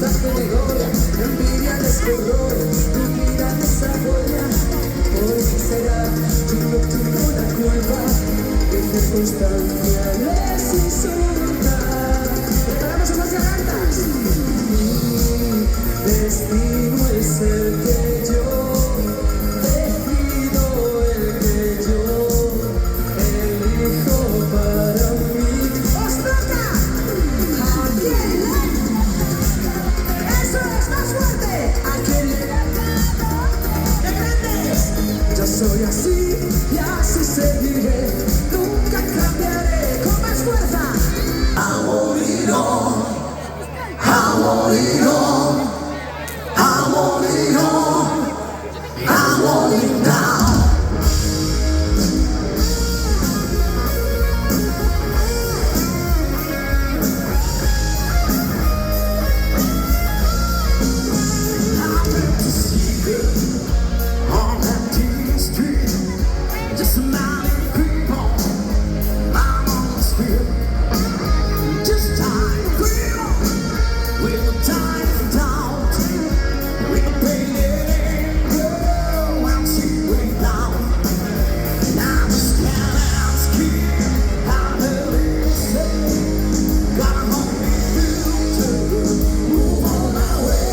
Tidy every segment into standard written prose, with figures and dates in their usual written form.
bastante mejor, la envidia les corroe, tu vida les agobia. ¿Por qué será? Yo no tengo la culpa, qué circunstancia les insulta. Preparamos unas gargantas. Mi destino es el que yo decido, el que yo elijo para mí. ¡Os toca! ¿A quién? ¡Eso es más fuerte! ¿A quién? ¡Qué grandes! Yo soy así y así seguiré, nunca cambiaré. ¡Con más fuerza! I want it all, I want it all, I want it all, I want it now. I went to see her on that tea street, just a mountain creep on my own street. Just time creep with a tiny doubt, with a pain girl while she way down. Now the skyline's key, I heard it say, gotta hold me through to move on my way.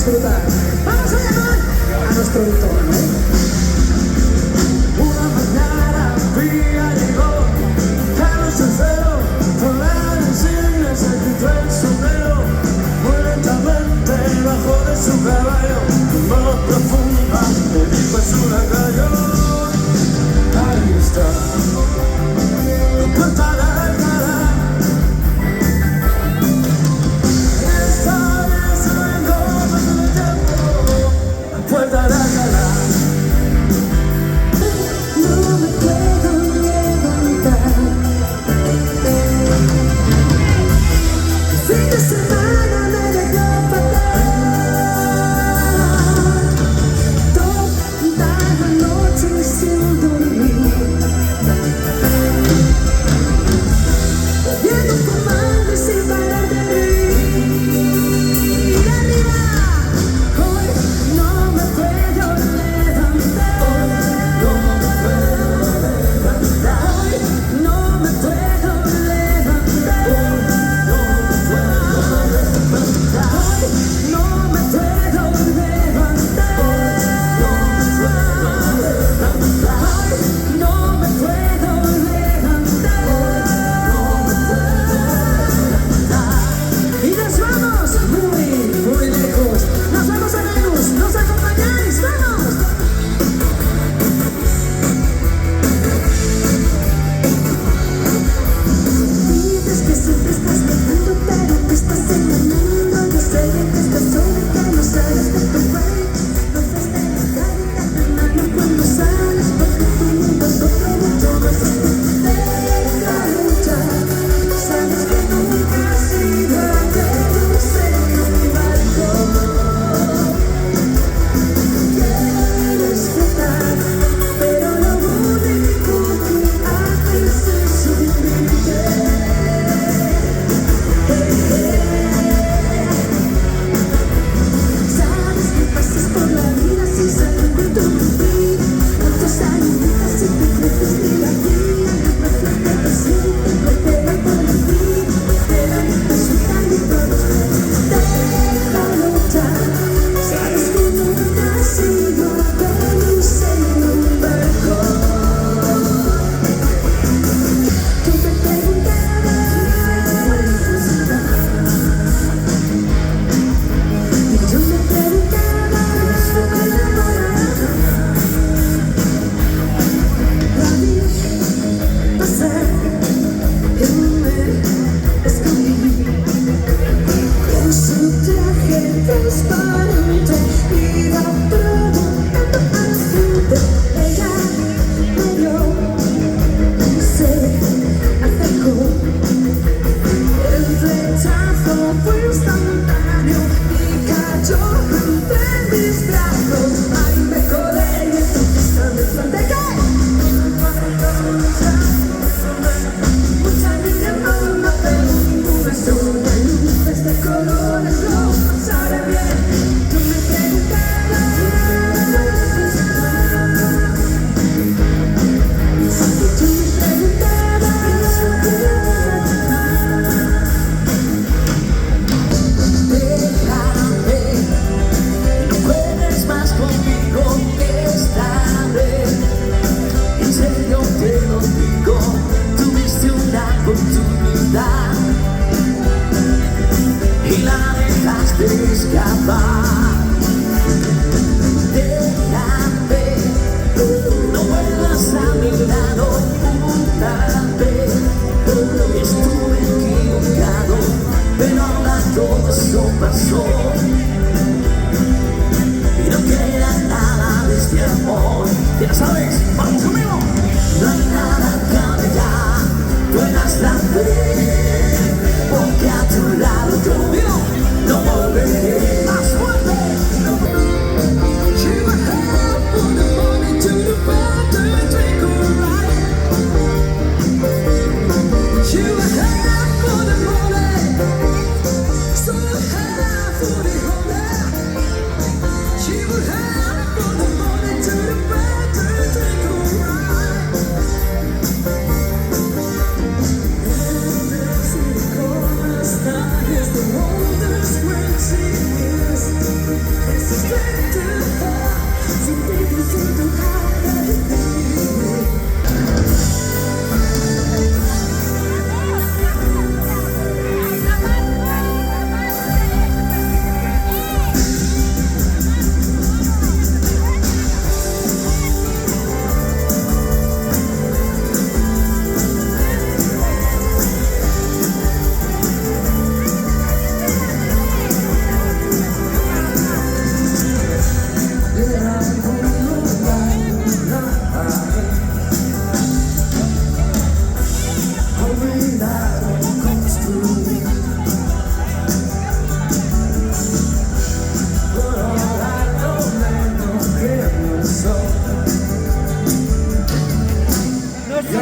disfrutar. Vamos a llamar a nuestro entorno. Una mañana fría llegó, Carlos III. está. La puerta de Alcalá. Esta vez vengo desde el tiempo. La puerta de Alcalá. No me puedo levantar. El fin de semana me dejó fatal. Toda la noche sin dormir, viendo fumando y sin parar de reír. Arriba, hoy no me puedo levantar. No me puedo levantar. Nuestro